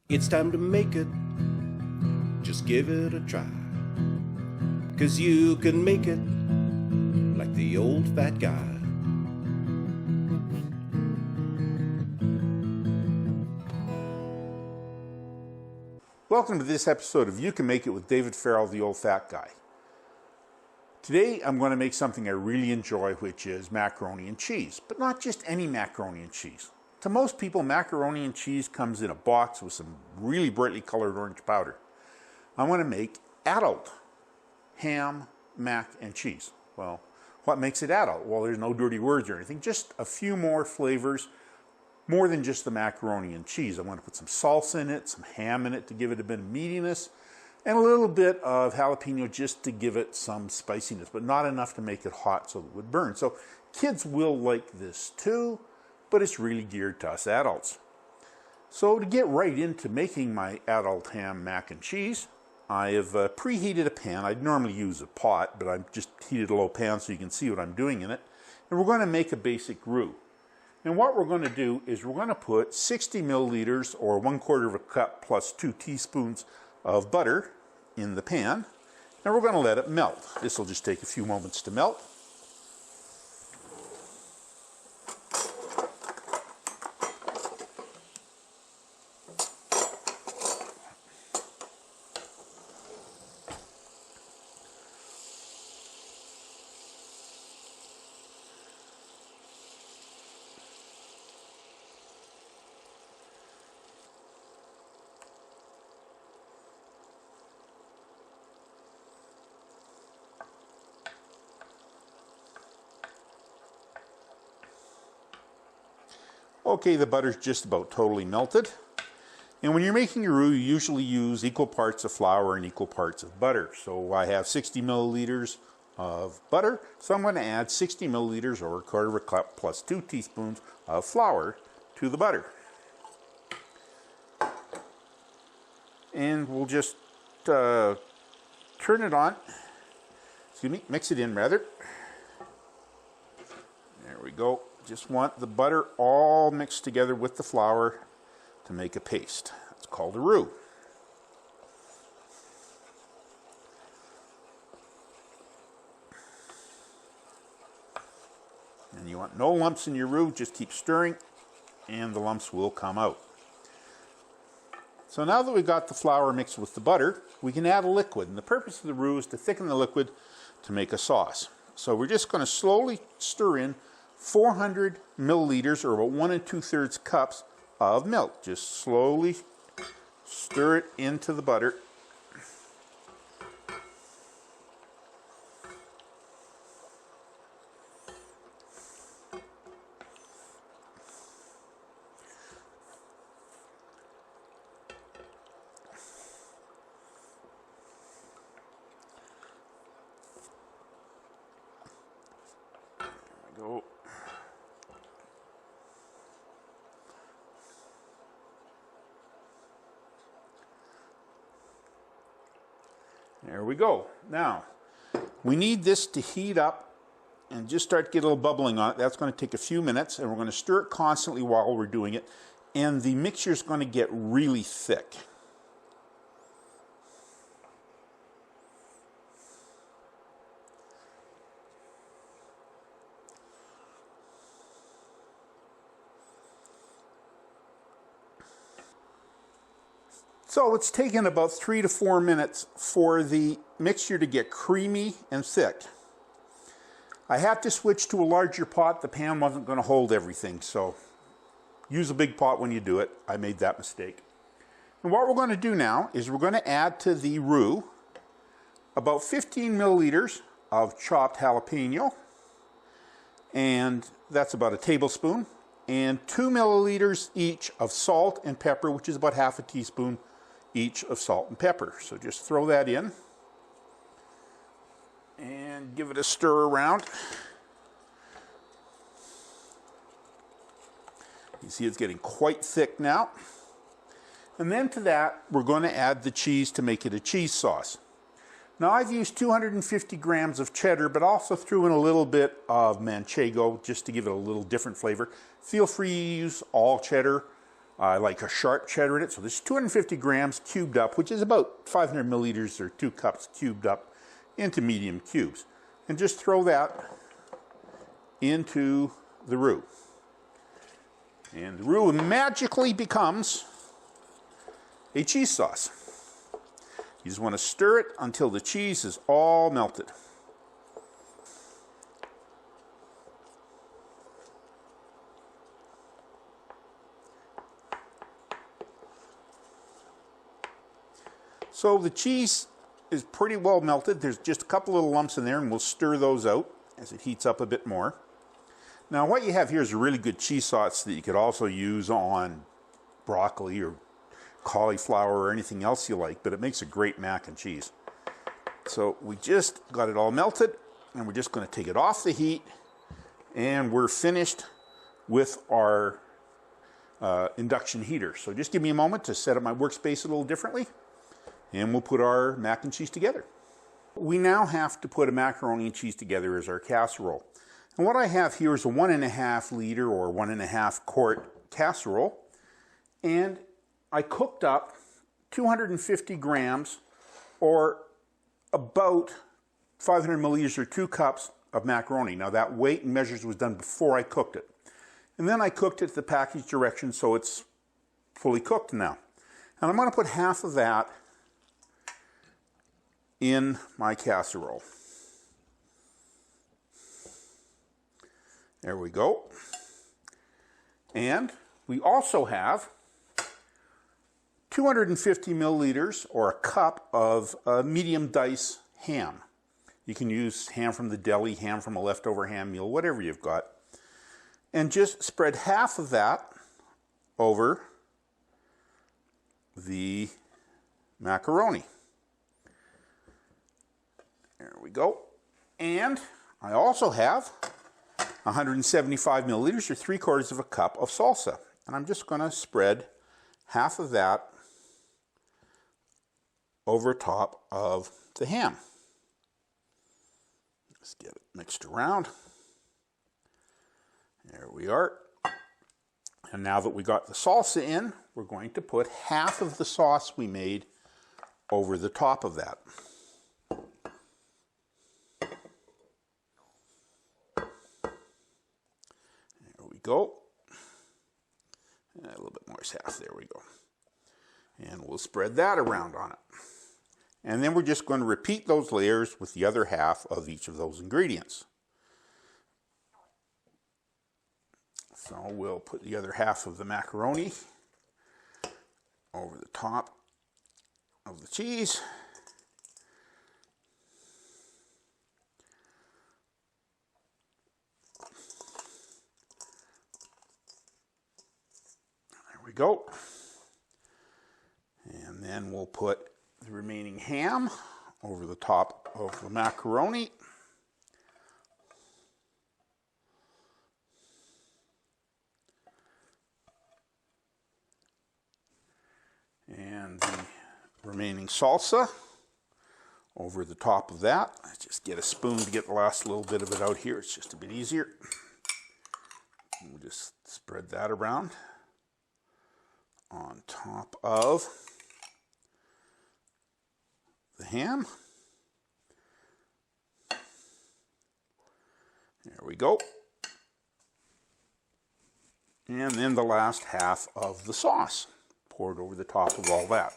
It's time to make it, just give it a try. 'Cause you can make it like the old fat guy. Welcome to this episode of You Can Make It with David Farrell, the old fat guy. Today I'm going to make something I really enjoy, which is macaroni and cheese. But not just any macaroni and cheese. To most people, macaroni and cheese comes in a box with some really brightly colored orange powder. I want to make adult ham, mac, and cheese. Well, what makes it adult? Well, there's no dirty words or anything, just a few more flavors, more than just the macaroni and cheese. I want to put some salsa in it, some ham in it to give it a bit of meatiness, and a little bit of jalapeno just to give it some spiciness, but not enough to make it hot so it would burn. So kids will like this too, but it's really geared to us adults. So to get right into making my adult ham, mac, and cheese, I have preheated a pan. I'd normally use a pot, but I've just heated a low pan so you can see what I'm doing in it. And we're going to make a basic roux. And what we're going to do is we're going to put 60 milliliters or 1/4 of a cup plus 2 teaspoons of butter in the pan. And we're going to let it melt. This will just take a few moments to melt. Okay, the butter's just about totally melted. And when you're making your roux, you usually use equal parts of flour and equal parts of butter. So I have 60 milliliters of butter, so I'm going to add 60 milliliters or 1/4 of a cup plus 2 teaspoons of flour to the butter. And we'll just turn it on. Excuse me, mix it in rather. There we go. Just want the butter all mixed together with the flour to make a paste. It's called a roux. And you want no lumps in your roux, just keep stirring and the lumps will come out. So now that we've got the flour mixed with the butter, we can add a liquid. And the purpose of the roux is to thicken the liquid to make a sauce. So we're just going to slowly stir in 400 milliliters or about 1 2/3 cups of milk. Just slowly stir it into the butter. There we go. There we go. Now, we need this to heat up and just start to get a little bubbling on it. That's going to take a few minutes, and we're going to stir it constantly while we're doing it. And the mixture is going to get really thick. So it's taken about 3 to 4 minutes for the mixture to get creamy and thick. I had to switch to a larger pot. The pan wasn't going to hold everything, so use a big pot when you do it. I made that mistake. And what we're going to do now is we're going to add to the roux about 15 milliliters of chopped jalapeno, and that's about a tablespoon, and 2 milliliters each of salt and pepper, which is about half a teaspoon each of salt and pepper. So just throw that in and give it a stir around. You see it's getting quite thick now. And then to that, we're going to add the cheese to make it a cheese sauce. Now I've used 250 grams of cheddar, but also threw in a little bit of manchego just to give it a little different flavor. Feel free to use all cheddar. I like a sharp cheddar in it, so this is 250 grams cubed up, which is about 500 milliliters or 2 cups cubed up into medium cubes. And just throw that into the roux. And the roux magically becomes a cheese sauce. You just want to stir it until the cheese is all melted. So the cheese is pretty well melted. There's just a couple little lumps in there, and we'll stir those out as it heats up a bit more. Now what you have here is a really good cheese sauce that you could also use on broccoli or cauliflower or anything else you like, but it makes a great mac and cheese. So we just got it all melted, and we're just going to take it off the heat, and we're finished with our induction heater. So just give me a moment to set up my workspace a little differently, and we'll put our mac and cheese together. We now have to put a macaroni and cheese together as our casserole. And what I have here is a 1.5 liter or 1.5 quart casserole, and I cooked up 250 grams or about 500 milliliters or 2 cups of macaroni. Now that weight and measures was done before I cooked it. And then I cooked it to the package directions, so it's fully cooked now. And I'm going to put half of that in my casserole. There we go. And we also have 250 milliliters or a cup of medium dice ham. You can use ham from the deli, ham from a leftover ham meal, whatever you've got. And just spread half of that over the macaroni. There we go. And I also have 175 milliliters or 3/4 of a cup of salsa. And I'm just going to spread half of that over top of the ham. Let's get it mixed around. There we are. And now that we got the salsa in, we're going to put half of the sauce we made over the top of that. There we go. And a little bit more is half. There we go. And we'll spread that around on it. And then we're just going to repeat those layers with the other half of each of those ingredients. So we'll put the other half of the macaroni over the top of the cheese. There we go. And then we'll put the remaining ham over the top of the macaroni. And the remaining salsa over the top of that. Let's just get a spoon to get the last little bit of it out here. It's just a bit easier. We'll just spread that around on top of the ham. There we go. And then the last half of the sauce poured over the top of all that.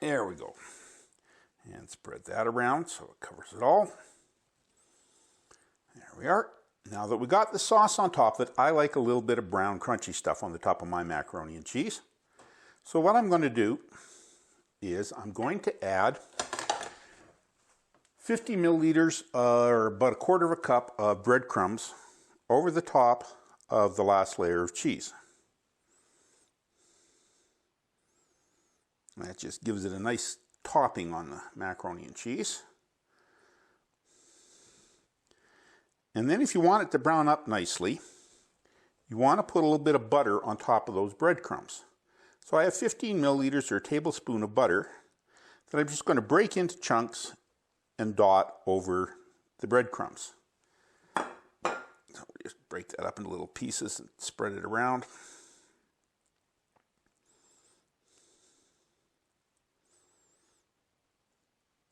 There we go. And spread that around so it covers it all. There we are. Now that we got the sauce on top of it, I like a little bit of brown crunchy stuff on the top of my macaroni and cheese. So what I'm going to do is I'm going to add 50 milliliters or about 1/4 of a cup of breadcrumbs over the top of the last layer of cheese. That just gives it a nice topping on the macaroni and cheese. And then if you want it to brown up nicely, you want to put a little bit of butter on top of those breadcrumbs. So I have 15 milliliters or a tablespoon of butter that I'm just going to break into chunks and dot over the breadcrumbs. So we just break that up into little pieces and spread it around.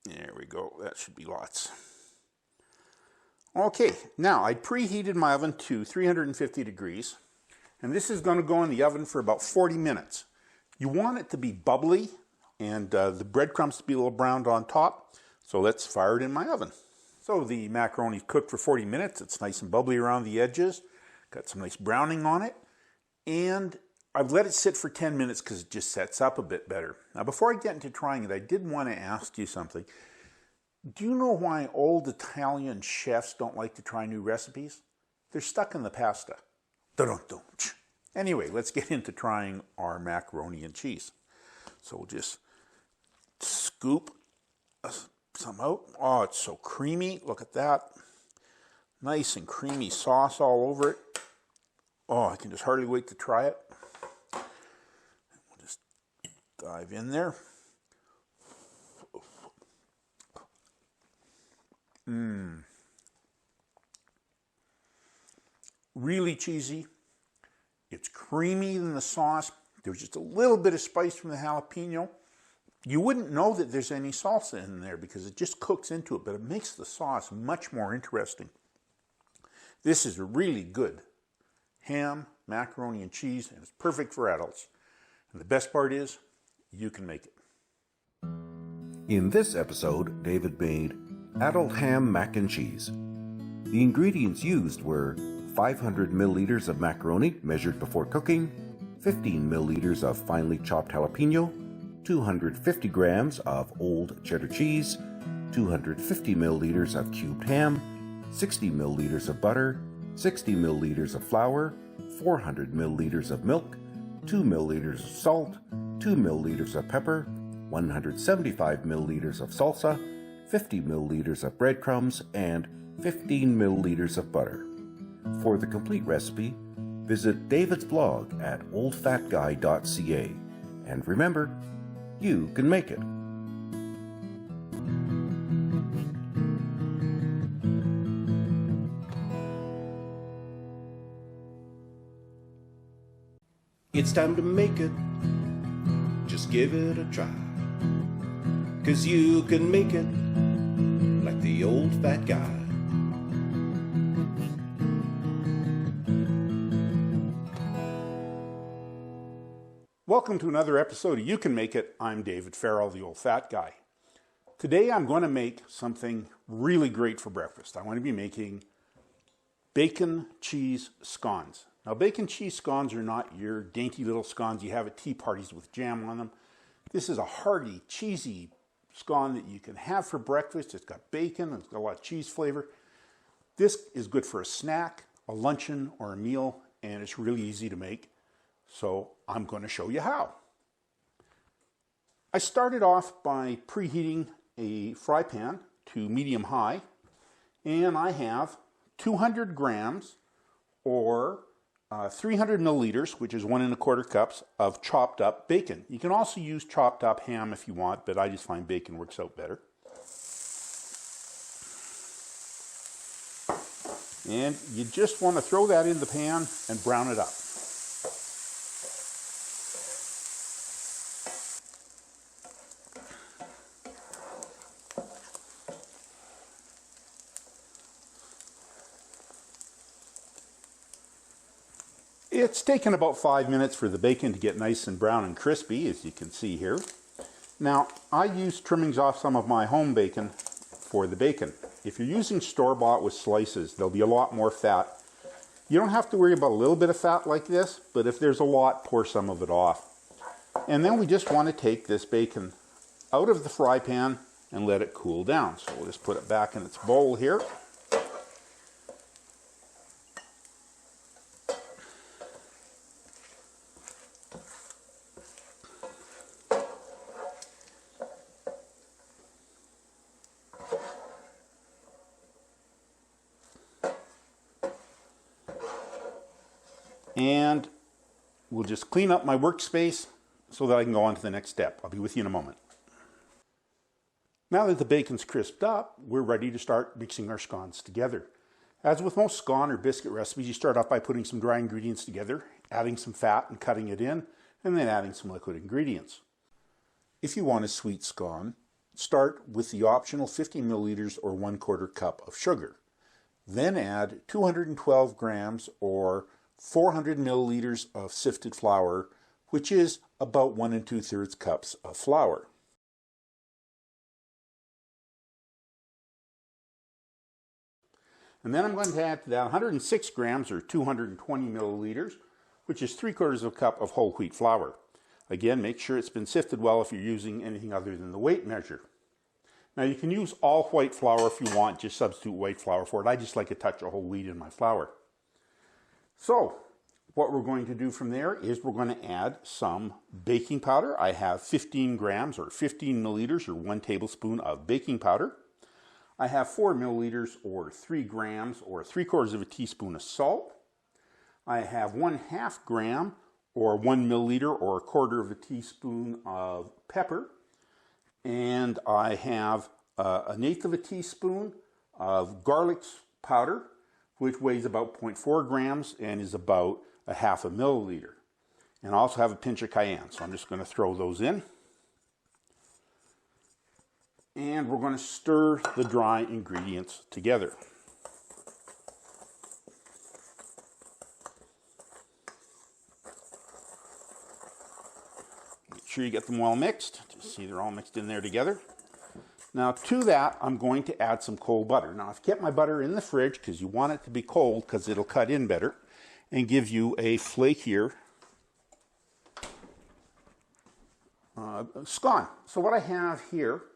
There we go, that should be lots. Okay, now I preheated my oven to 350 degrees, and this is going to go in the oven for about 40 minutes. You want it to be bubbly and the breadcrumbs to be a little browned on top, so let's fire it in my oven. So the macaroni's cooked for 40 minutes. It's nice and bubbly around the edges, got some nice browning on it, and I've let it sit for 10 minutes because it just sets up a bit better. Now before I get into trying it, I did want to ask you something. Do you know why old Italian chefs don't like to try new recipes? They're stuck in the pasta. Dun-dun-dun. Anyway, let's get into trying our macaroni and cheese. So we'll just scoop some out. Oh, it's so creamy. Look at that. Nice and creamy sauce all over it. Oh, I can just hardly wait to try it. We'll just dive in there. Really cheesy. It's creamy in the sauce. There's just a little bit of spice from the jalapeno. You wouldn't know that there's any salsa in there because it just cooks into it, but it makes the sauce much more interesting. This is really good ham, macaroni, and cheese, and it's perfect for adults. And the best part is, you can make it. In this episode, David made adult ham mac and cheese. The ingredients used were 500 milliliters of macaroni measured before cooking, 15 milliliters of finely chopped jalapeno, 250 grams of old cheddar cheese, 250 milliliters of cubed ham, 60 milliliters of butter, 60 milliliters of flour, 400 milliliters of milk, 2 milliliters of salt, 2 milliliters of pepper, 175 milliliters of salsa, 50 milliliters of breadcrumbs, and 15 milliliters of butter. For the complete recipe, visit David's blog at oldfatguy.ca. And remember, you can make it. It's time to make it. Just give it a try. 'Cause you can make it like the old fat guy. Welcome to another episode of You Can Make It. I'm David Farrell, the old fat guy. Today I'm going to make something really great for breakfast. I'm going to be making bacon cheese scones. Now, bacon cheese scones are not your dainty little scones you have at tea parties with jam on them. This is a hearty, cheesy scone that you can have for breakfast. It's got bacon, it's got a lot of cheese flavor. This is good for a snack, a luncheon, or a meal, and it's really easy to make. So I'm going to show you how. I started off by preheating a fry pan to medium high, and I have 200 grams or 300 milliliters, which is 1 1/4 cups of chopped up bacon. You can also use chopped up ham if you want, but I just find bacon works out better. And you just want to throw that in the pan and brown it up. It's taken about 5 minutes for the bacon to get nice and brown and crispy, as you can see here. Now, I used trimmings off some of my home bacon for the bacon. If you're using store-bought with slices, there'll be a lot more fat. You don't have to worry about a little bit of fat like this, but if there's a lot, pour some of it off. And then we just want to take this bacon out of the fry pan and let it cool down. So we'll just put it back in its bowl here. And we'll just clean up my workspace so that I can go on to the next step. I'll be with you in a moment. Now that the bacon's crisped up, we're ready to start mixing our scones together. As with most scone or biscuit recipes, you start off by putting some dry ingredients together, adding some fat and cutting it in, and then adding some liquid ingredients. If you want a sweet scone, start with the optional 50 milliliters or 1/4 cup of sugar. Then add 212 grams or 400 milliliters of sifted flour, which is about 1 2/3 cups of flour. And then I'm going to add to that 106 grams or 220 milliliters, which is 3/4 cup of whole wheat flour. Again, make sure it's been sifted well if you're using anything other than the weight measure. Now you can use all white flour if you want, just substitute white flour for it. I just like a touch of whole wheat in my flour. So what we're going to do from there is we're going to add some baking powder. I have 15 grams or 15 milliliters or 1 tablespoon of baking powder. I have 4 milliliters or 3 grams or 3/4 teaspoon of salt. I have 1/2 gram or 1 milliliter or 1/4 teaspoon of pepper. And I have 1/8 teaspoon of garlic powder, which weighs about 0.4 grams and is about 1/2 milliliter. And I also have a pinch of cayenne, so I'm just going to throw those in. And we're going to stir the dry ingredients together. Make sure you get them well mixed. Just see they're all mixed in there together. Now to that, I'm going to add some cold butter. Now I've kept my butter in the fridge because you want it to be cold because it'll cut in better and give you a flakier scone. So what I have here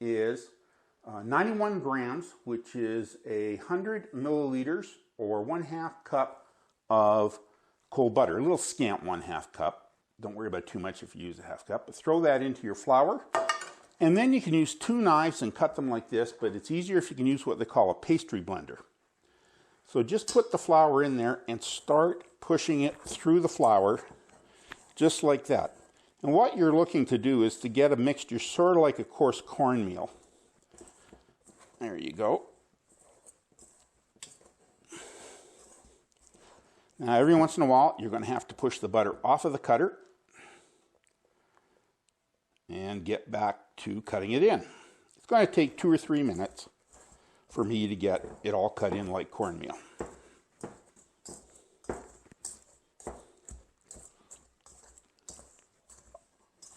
is 91 grams, which is 100 milliliters or 1/2 cup of cold butter. A little scant 1/2 cup. Don't worry about too much if you use a 1/2 cup, but throw that into your flour. And then you can use 2 knives and cut them like this, but it's easier if you can use what they call a pastry blender. So just put the flour in there and start pushing it through the flour, just like that. And what you're looking to do is to get a mixture sort of like a coarse cornmeal. There you go. Now every once in a while you're going to have to push the butter off of the cutter and get back to cutting it in. It's going to take 2 or 3 minutes for me to get it all cut in like cornmeal.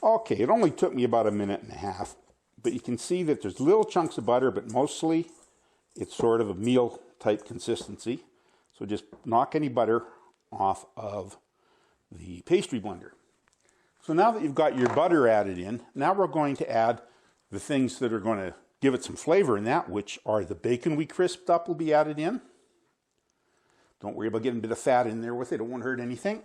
Okay, it only took me about 1.5 minutes, but you can see that there's little chunks of butter, but mostly it's sort of a meal type consistency. So just knock any butter off of the pastry blender. So now that you've got your butter added in, now we're going to add the things that are going to give it some flavor in that, which are the bacon we crisped up will be added in. Don't worry about getting a bit of fat in there with it, it won't hurt anything.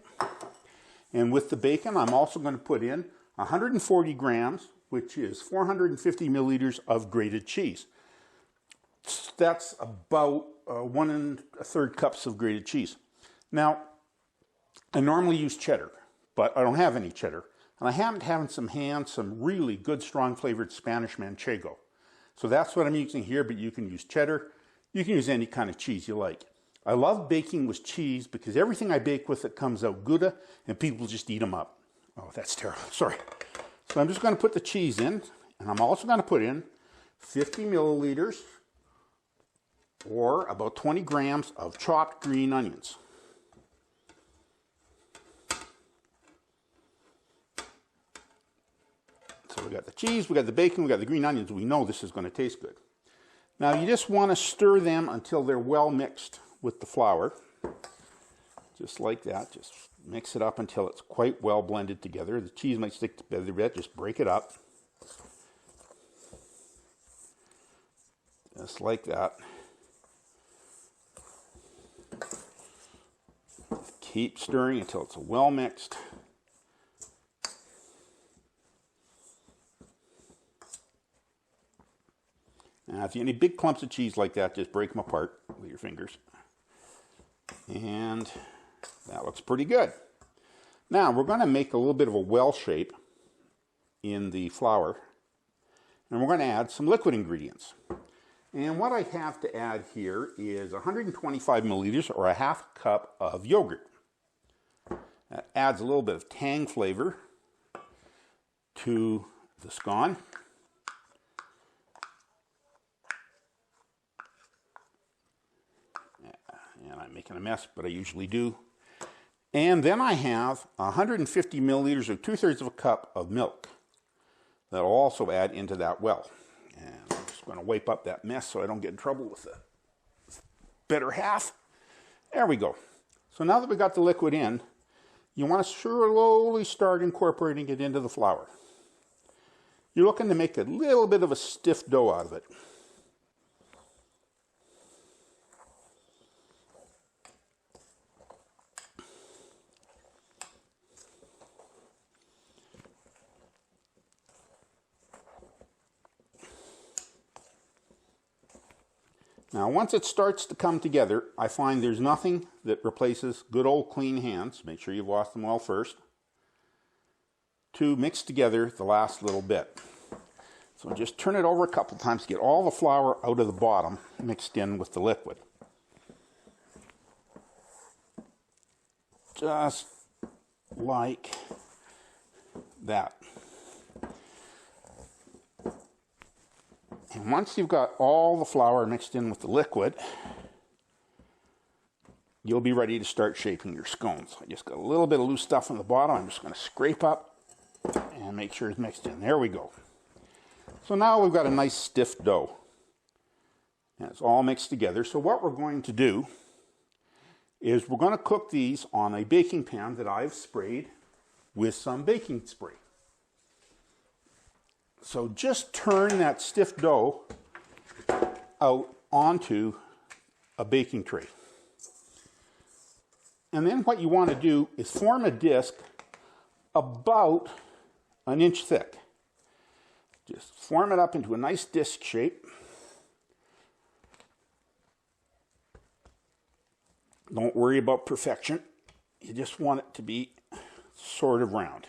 And with the bacon, I'm also going to put in 140 grams, which is 450 milliliters of grated cheese. That's about 1 1/3 cups of grated cheese. Now, I normally use cheddar, but I don't have any cheddar. And I happen to have some really good, strong flavored Spanish Manchego. So that's what I'm using here, but you can use cheddar. You can use any kind of cheese you like. I love baking with cheese because everything I bake with it comes out Gouda, and people just eat them up. Oh, that's terrible. Sorry. So I'm just going to put the cheese in, and I'm also going to put in 50 milliliters or about 20 grams of chopped green onions. So we got the cheese, we got the bacon, we got the green onions. We know this is going to taste good. Now you just want to stir them until they're well mixed with the flour. Just like that. Just mix it up until it's quite well blended together. The cheese might stick together a bit. Just break it up. Just like that. Keep stirring until it's well mixed. Now, if you have any big clumps of cheese like that, just break them apart with your fingers. And That looks pretty good. Now we're going to make a little bit of a well shape in the flour, and we're going to add some liquid ingredients. And what I have to add here is 125 milliliters or a half cup of yogurt. That adds a little bit of tang flavor to the scone. And I'm making a mess, but I usually do. And then I have 150 milliliters or 2/3 of a cup of milk that I'll also add into that well. And I'm just going to wipe up that mess so I don't get in trouble with the better half. There we go. So now that we got the liquid in, you want to slowly start incorporating it into the flour. You're looking to make a little bit of a stiff dough out of it. Now, once it starts to come together, I find there's nothing that replaces good old clean hands, make sure you've washed them well first, to mix together the last little bit. So just turn it over a couple times to get all the flour out of the bottom mixed in with the liquid. Just like that. And once you've got all the flour mixed in with the liquid, you'll be ready to start shaping your scones. I just got a little bit of loose stuff on the bottom. I'm just going to scrape up and make sure it's mixed in. There we go. So now we've got a nice stiff dough. And it's all mixed together. So what we're going to do is we're going to cook these on a baking pan that I've sprayed with some baking spray. So just turn that stiff dough out onto a baking tray. And then what you want to do is form a disc about an inch thick. Just form it up into a nice disc shape. Don't worry about perfection. You just want it to be sort of round.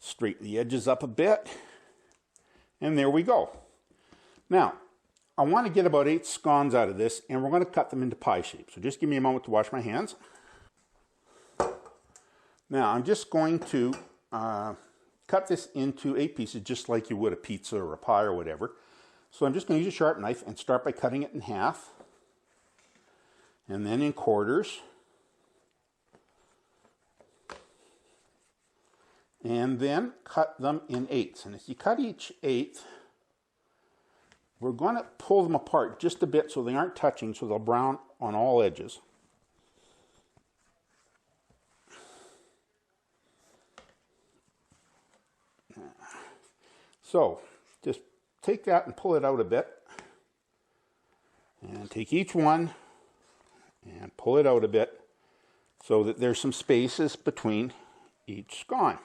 Straighten the edges up a bit. And there we go. Now, I want to get about 8 scones out of this, and we're going to cut them into pie shape. So just give me a moment to wash my hands. Now, I'm just going to cut this into 8 pieces, just like you would a pizza or a pie or whatever. So I'm just going to use a sharp knife and start by cutting it in half, and then in quarters, and then cut them in 8ths. And as you cut each 1/8, we're going to pull them apart just a bit so they aren't touching, so they'll brown on all edges. So just take that and pull it out a bit, and take each one and pull it out a bit so that there's some spaces between each scone.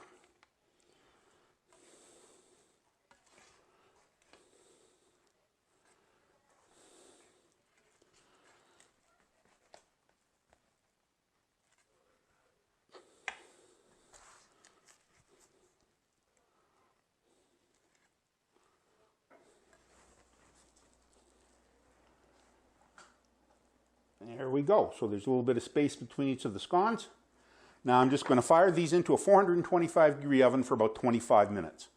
There we go. So there's a little bit of space between each of the scones. Now I'm just going to fire these into a 425-degree oven for about 25 minutes.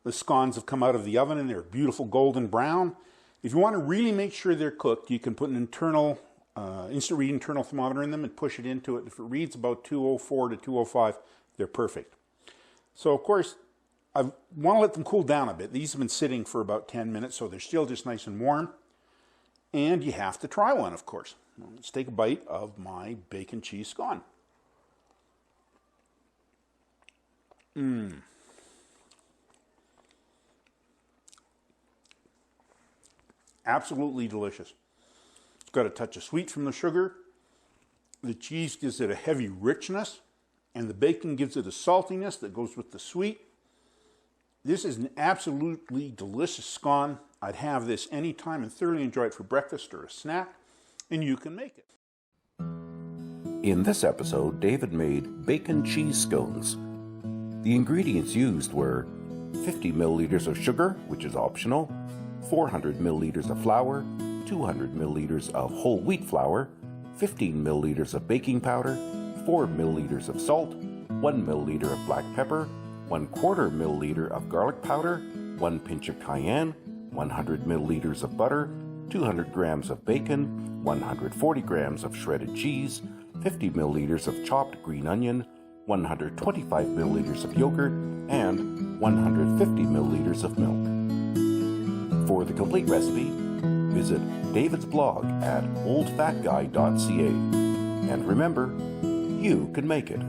The scones have come out of the oven and they're beautiful golden brown. If you want to really make sure they're cooked, you can put an internal, instant read internal thermometer in them and push it into it. If it reads about 204 to 205, they're perfect. So of course, I want to let them cool down a bit. These have been sitting for about 10 minutes, so they're still just nice and warm. And you have to try one, of course. Let's take a bite of my bacon cheese scone. Absolutely delicious. It's got a touch of sweet from the sugar. The cheese gives it a heavy richness, and the bacon gives it a saltiness that goes with the sweet. This is an absolutely delicious scone. I'd have this anytime and thoroughly enjoy it for breakfast or a snack, and you can make it. In this episode, David made bacon cheese scones. The ingredients used were 50 milliliters of sugar, which is optional, 400 milliliters of flour, 200 milliliters of whole wheat flour, 15 milliliters of baking powder, 4 milliliters of salt, 1 milliliter of black pepper, 1/4 milliliter of garlic powder, 1 pinch of cayenne, 100 milliliters of butter, 200 grams of bacon, 140 grams of shredded cheese, 50 milliliters of chopped green onion, 125 milliliters of yogurt, and 150 milliliters of milk. For the complete recipe, visit David's blog at oldfatguy.ca. And remember, you can make it.